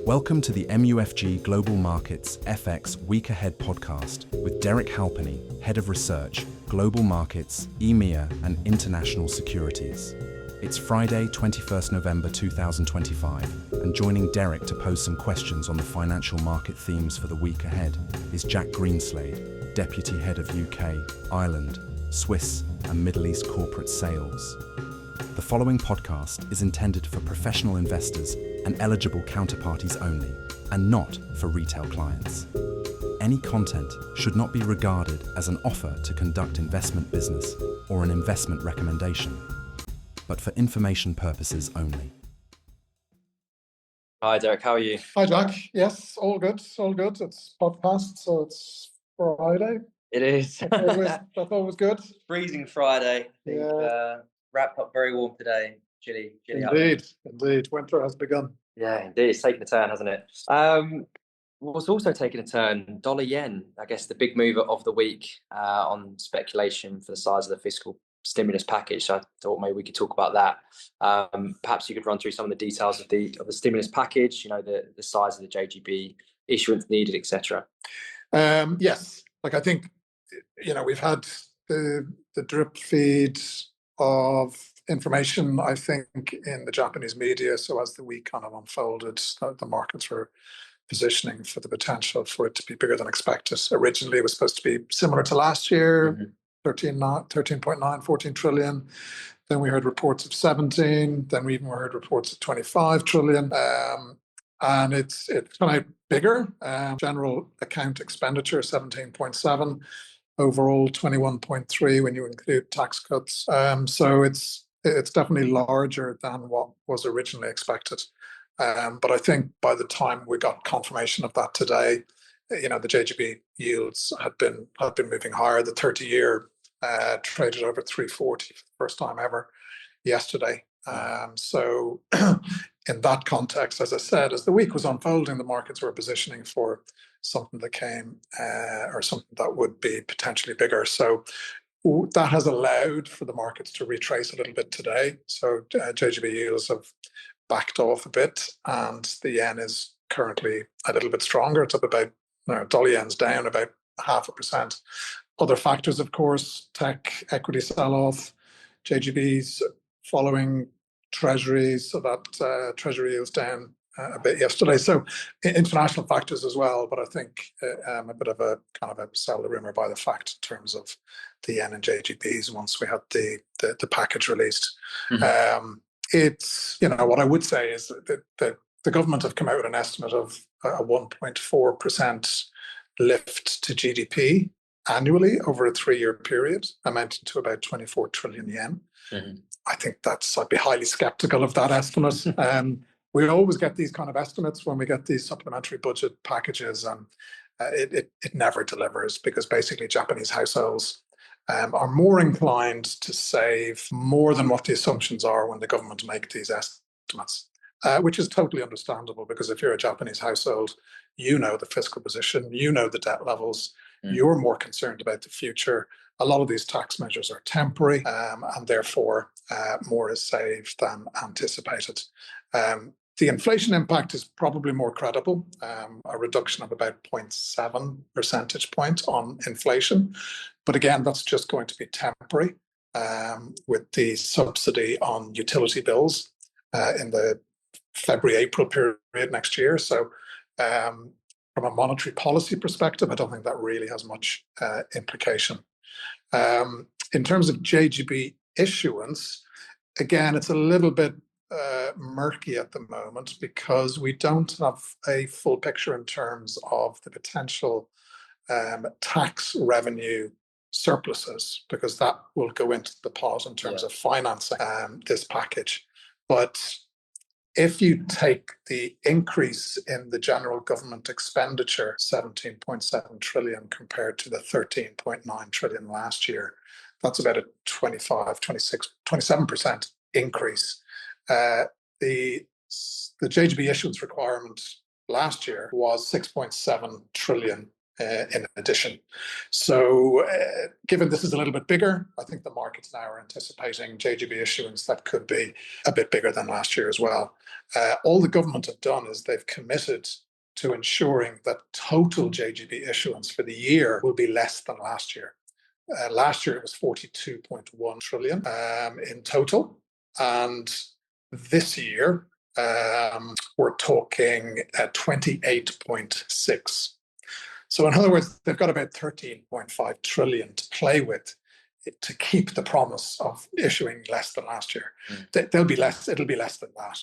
Welcome to the MUFG Global Markets FX Week Ahead podcast with Derek Halpenny, Head of Research, Global Markets, EMEA and International Securities. It's Friday, 21st November 2025, and joining Derek to pose some questions on the financial market themes for the week ahead is Jack Greenslade, Deputy Head of UK, Ireland, Swiss and Middle East Corporate Sales. The following podcast is intended for professional investors and eligible counterparties only, and not for retail clients. Any content should not be regarded as an offer to conduct investment business or an investment recommendation, but for information purposes only. Hi, Derek. How are you? Hi, Jack. Yes, all good. All good. It's podcast, so it's Friday. It is. That's always good. Freezing Friday. Yeah. Wrapped up very warm today. Chilly. Indeed. Winter has begun. Yeah, indeed. It's taken a turn, hasn't it? What's also taking a turn, dollar yen. I guess the big mover of the week on speculation for the size of the fiscal stimulus package. So I thought maybe we could talk about that. Perhaps you could run through some of the details of the stimulus package. You know, the size of the JGB issuance needed, etc. Yes. I think we've had the drip feed of information, I think, in the Japanese media. So as the week kind of unfolded, the markets were positioning for the potential for it to be bigger than expected. Originally, it was supposed to be similar to last year, 13.9, 14 trillion. Then we heard reports of 17. Then we even heard reports of 25 trillion. And it's kind of bigger. General account expenditure, 17.7. Overall, 21.3 when you include tax cuts. So it's definitely larger than what was originally expected. But I think by the time we got confirmation of that today, the JGB yields had been moving higher. The 30-year traded over 340 for the first time ever yesterday. So in that context, as I said, as the week was unfolding, the markets were positioning for something that came or something that would be potentially bigger. So that has allowed for the markets to retrace a little bit today. So JGB yields have backed off a bit, and the yen is currently a little bit stronger. It's up about, dollar yen's down about 0.5%. Other factors, of course, tech equity sell-off, JGBs following treasuries, so that treasury yields down a bit yesterday. So international factors as well, but I think a bit of a kind of a sell the rumor by the fact in terms of the yen and JGBs once we had the package released. It's, what I would say is that the government have come out with an estimate of a 1.4% lift to GDP annually over a 3-year period, amounting to about 24 trillion yen. I think I'd be highly skeptical of that estimate. We always get these kind of estimates when we get these supplementary budget packages, and it never delivers, because basically Japanese households are more inclined to save more than what the assumptions are when the government make these estimates, which is totally understandable, because if you're a Japanese household, the fiscal position, the debt levels, you're more concerned about the future. A lot of these tax measures are temporary, and therefore more is saved than anticipated. The inflation impact is probably more credible, a reduction of about 0.7 percentage point on inflation. But again, that's just going to be temporary with the subsidy on utility bills in the February-April period next year. So from a monetary policy perspective, I don't think that really has much implication. In terms of JGB issuance, again, it's a little bit murky at the moment, because we don't have a full picture in terms of the potential tax revenue surpluses, because that will go into the pot in terms of financing this package. But if you take the increase in the general government expenditure, 17.7 trillion compared to the 13.9 trillion last year, that's about a 25, 26, 27% increase. The JGB issuance requirement last year was 6.7 trillion in addition. So given this is a little bit bigger, I think the markets now are anticipating JGB issuance that could be a bit bigger than last year as well. All the government have done is they've committed to ensuring that total JGB issuance for the year will be less than last year. Last year it was 42.1 trillion in total, and this year we're talking 28.6. So in other words, they've got about 13.5 trillion to play with to keep the promise of issuing less than last year. They'll be less. It'll be less than that.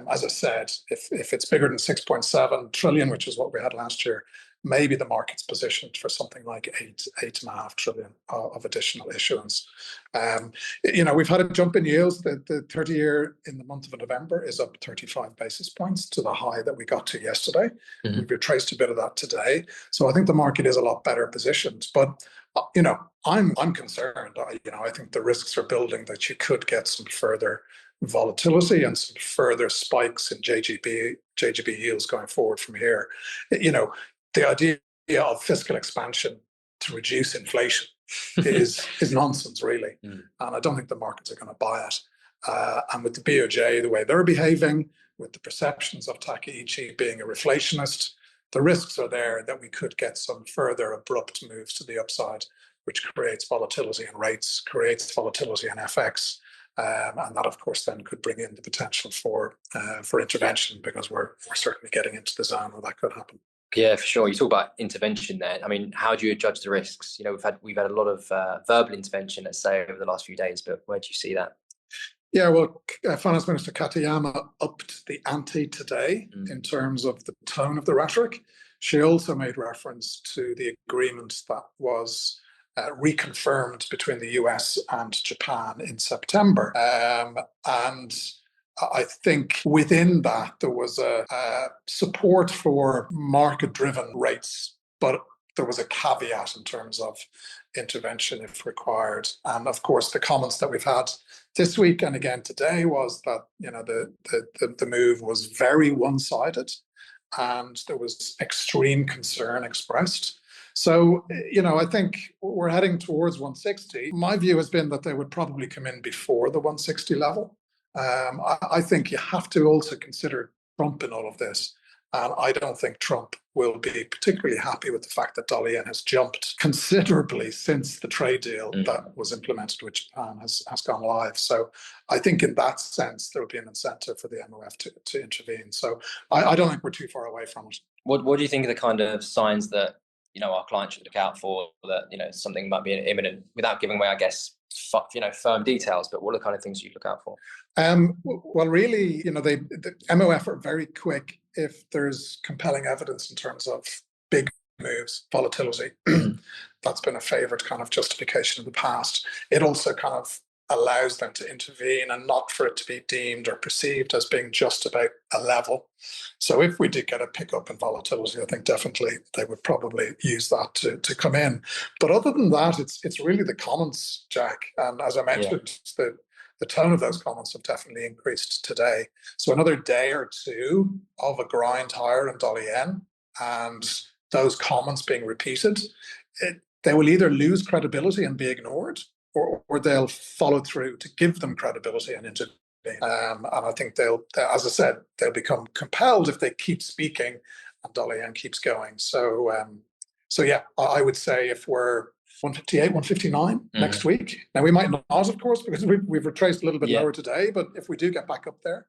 As I said, if it's bigger than 6.7 trillion, which is what we had last year, maybe the market's positioned for something like 8.5 trillion of additional issuance. We've had a jump in yields. The 30-year in the month of November is up 35 basis points to the high that we got to yesterday. We've retraced a bit of that today. So I think the market is a lot better positioned. But I'm concerned. I think the risks are building that you could get some further volatility and some further spikes in JGB yields going forward from here. The idea of fiscal expansion to reduce inflation is nonsense, really. And I don't think the markets are going to buy it. And with the BOJ, the way they're behaving, with the perceptions of Takaichi being a reflationist, the risks are there that we could get some further abrupt moves to the upside, which creates volatility in rates, creates volatility in FX. And that, of course, then could bring in the potential for intervention, because we're certainly getting into the zone where that could happen. Yeah, for sure. You talk about intervention there. I mean, how do you judge the risks? We've had a lot of verbal intervention, let's say, over the last few days, but where do you see that? Yeah, well, Finance Minister Katayama upped the ante today in terms of the tone of the rhetoric. She also made reference to the agreement that was reconfirmed between the US and Japan in September. And I think within that, there was a support for market-driven rates, but there was a caveat in terms of intervention if required. And of course, the comments that we've had this week and again today was that the move was very one-sided, and there was extreme concern expressed. So, I think we're heading towards 160. My view has been that they would probably come in before the 160 level. I think you have to also consider Trump in all of this. And I don't think Trump will be particularly happy with the fact that dollar yen has jumped considerably since the trade deal that was implemented with Japan has gone live. So I think in that sense, there will be an incentive for the MOF to intervene. So I don't think we're too far away from it. What do you think are the kind of signs that our clients should look out for, that something might be imminent, without giving away, I guess, firm details, but what are the kind of things you look out for? Well, really, the MOF are very quick if there's compelling evidence in terms of big moves, volatility. That's been a favorite kind of justification in the past. It also kind of allows them to intervene and not for it to be deemed or perceived as being just about a level. So if we did get a pickup in volatility, I think definitely they would probably use that to come in. But other than that, it's really the comments, Jack. And as I mentioned, the tone of those comments have definitely increased today. So another day or two of a grind higher in dollar yen, and those comments being repeated, they will either lose credibility and be ignored, or they'll follow through to give them credibility and intervene. And I think they'll, as I said, they'll become compelled if they keep speaking and dollar yen keeps going. So yeah, I would say if we're 158, 159 next week. Now, we might not, of course, because we've retraced a little bit lower today, but if we do get back up there,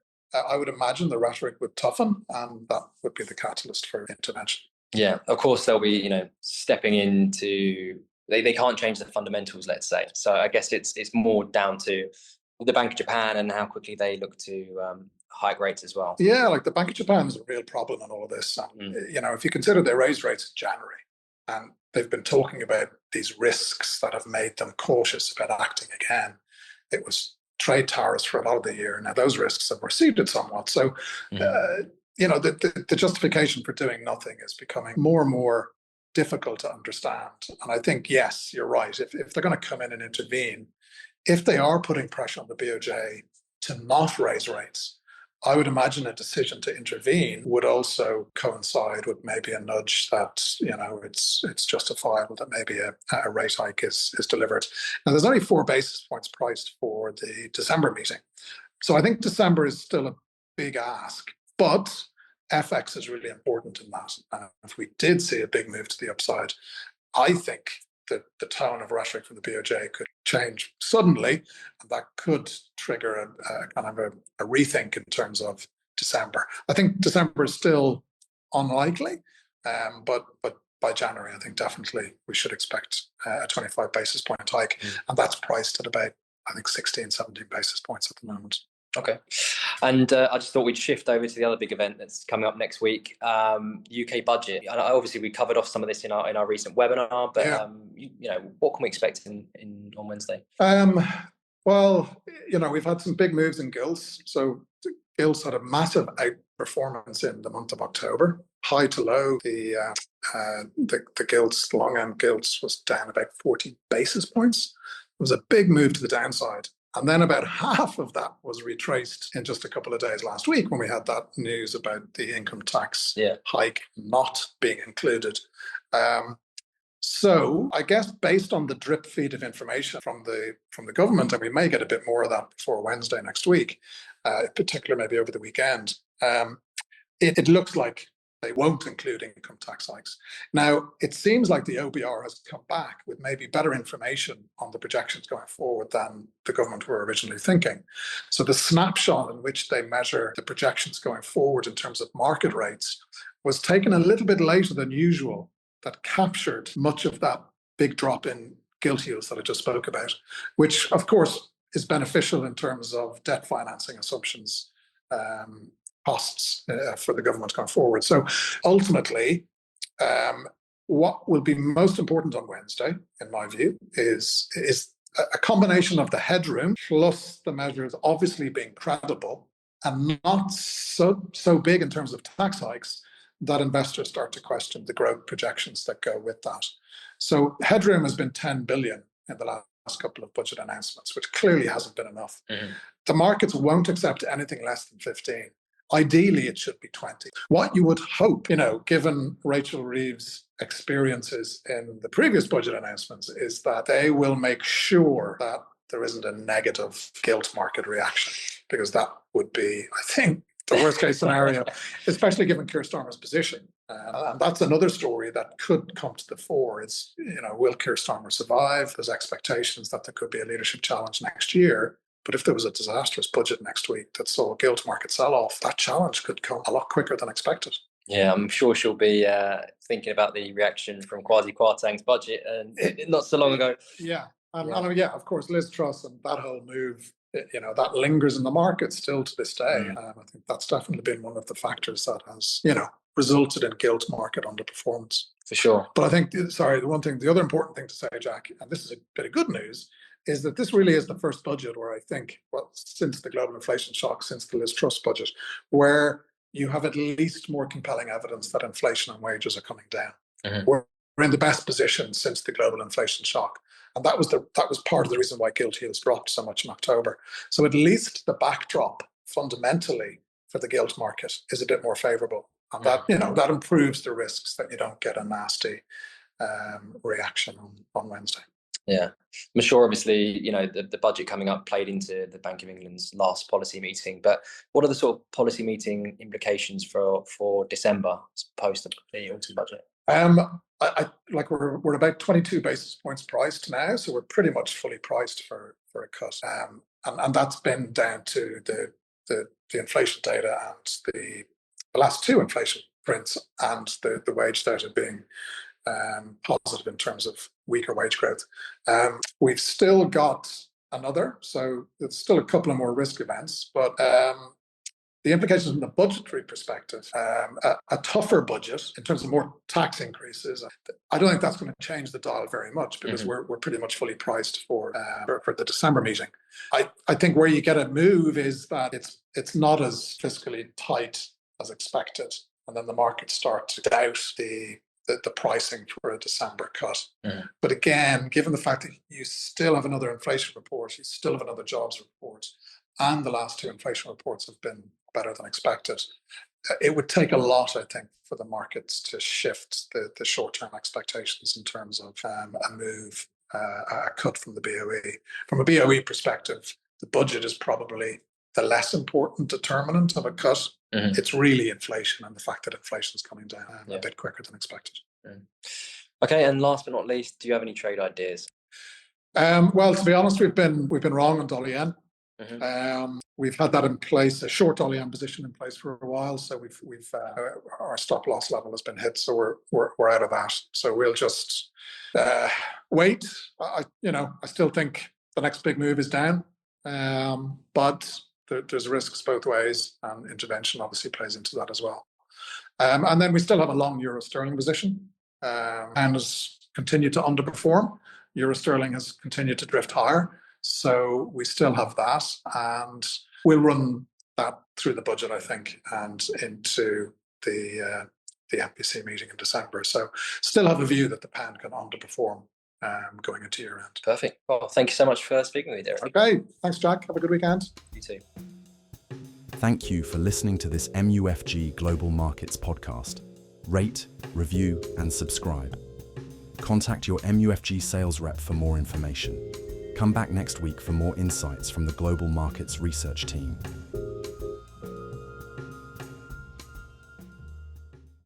I would imagine the rhetoric would toughen, and that would be the catalyst for intervention. Yeah, of course, they'll be, stepping into... They can't change the fundamentals, let's say. So I guess it's more down to the Bank of Japan and how quickly they look to hike rates as well. Yeah, like the Bank of Japan is a real problem in all of this. And, if you consider they raised rates in January, and they've been talking about these risks that have made them cautious about acting again. It was trade tariffs for a lot of the year. Now those risks have receded somewhat. So, the justification for doing nothing is becoming more and more difficult to understand. And I think, yes, you're right. If they're going to come in and intervene, if they are putting pressure on the BOJ to not raise rates, I would imagine a decision to intervene would also coincide with maybe a nudge that, it's justifiable that maybe a rate hike is delivered. Now, there's only 4 basis points priced for the December meeting. So I think December is still a big ask, but FX is really important in that. If we did see a big move to the upside, I think that the tone of rhetoric from the BOJ could change suddenly, and that could trigger a kind of a rethink in terms of December. I think December is still unlikely, but by January, I think definitely we should expect a 25 basis point hike, and that's priced at about, I think, 16, 17 basis points at the moment. Okay. And I just thought we'd shift over to the other big event that's coming up next week, UK budget. And obviously, we covered off some of this in our recent webinar, but what can we expect on Wednesday? Well, we've had some big moves in Gilts. So Gilts had a massive outperformance in the month of October, high to low. The Gilts, long end Gilts, was down about 40 basis points. It was a big move to the downside. And then about half of that was retraced in just a couple of days last week when we had that news about the income tax hike not being included. So I guess based on the drip feed of information from the government, and we may get a bit more of that before Wednesday next week, in particular maybe over the weekend, it looks like they won't include income tax hikes. Now, it seems like the OBR has come back with maybe better information on the projections going forward than the government were originally thinking. So the snapshot in which they measure the projections going forward in terms of market rates was taken a little bit later than usual. That captured much of that big drop in gilt yields that I just spoke about, which of course is beneficial in terms of debt financing assumptions, costs for the government going forward. So ultimately, what will be most important on Wednesday, in my view, is a combination of the headroom plus the measures obviously being credible and not so big in terms of tax hikes that investors start to question the growth projections that go with that. So headroom has been 10 billion in the last couple of budget announcements, which clearly hasn't been enough. The markets won't accept anything less than 15. Ideally, it should be 20. What you would hope, given Rachel Reeves' experiences in the previous budget announcements, is that they will make sure that there isn't a negative gilt market reaction, because that would be, I think, the worst case scenario, especially given Keir Starmer's position. And that's another story that could come to the fore. It's, will Keir Starmer survive? There's expectations that there could be a leadership challenge next year. But if there was a disastrous budget next week that saw a gilt market sell-off, that challenge could come a lot quicker than expected. Yeah, I'm sure she'll be thinking about the reaction from Kwasi Kwarteng's budget and not so long ago. Of course, Liz Truss and that whole move, that lingers in the market still to this day. I think that's definitely been one of the factors that has, resulted in gilt market underperformance. For sure. But I think, the other important thing to say, Jack, and this is a bit of good news, is that this really is the first budget where I think, since the global inflation shock, since the Liz Truss budget, where you have at least more compelling evidence that inflation and wages are coming down. We're in the best position since the global inflation shock. And that was part of the reason why gilt yields dropped so much in October. So at least the backdrop fundamentally for the gilt market is a bit more favorable. And that improves the risks that you don't get a nasty reaction on Wednesday. Yeah, I'm sure obviously, the budget coming up played into the Bank of England's last policy meeting, but what are the sort of policy meeting implications for December post the autumn budget? We're about 22 basis points priced now, so we're pretty much fully priced for a cut. And that's been down to the inflation data and the last 2 inflation prints and the wage data being positive in terms of weaker wage growth. We've still got so there's still a couple of more risk events, but the implications from the budgetary perspective, a tougher budget in terms of more tax increases, I don't think that's going to change the dial very much because we're pretty much fully priced for the December meeting. I think where you get a move is that it's not as fiscally tight as expected, and then the markets start to doubt the pricing for a December cut. But again, given the fact that you still have another inflation report, you still have another jobs report, and the last two inflation reports have been better than expected. It would take a lot, I think, for the markets to shift the short-term expectations in terms of a move, a cut from the BOE. From a BOE perspective, the budget is probably the less important determinant of a cut. It's really inflation and the fact that inflation is coming down a bit quicker than expected. Okay, and last but not least, do you have any trade ideas? Well, to be honest, we've been wrong on dollar yen. We've had that in place, a short dollar yen position in place for a while. So we've our stop loss level has been hit, so we're out of that. So we'll just wait. I still think the next big move is down, but there's risks both ways, and intervention obviously plays into that as well. And then we still have a long euro sterling position, and has continued to underperform. Euro sterling has continued to drift higher. So we still have that, and we'll run that through the budget, I think, and into the MPC meeting in December. So still have a view that the pound can underperform going into year end. Perfect. Well, thank you so much for speaking with me, Derek. Okay, thanks, Jack. Have a good weekend. You too. Thank you for listening to this MUFG Global Markets podcast. Rate, review, and subscribe. Contact your MUFG sales rep for more information. Come back next week for more insights from the Global Markets Research team.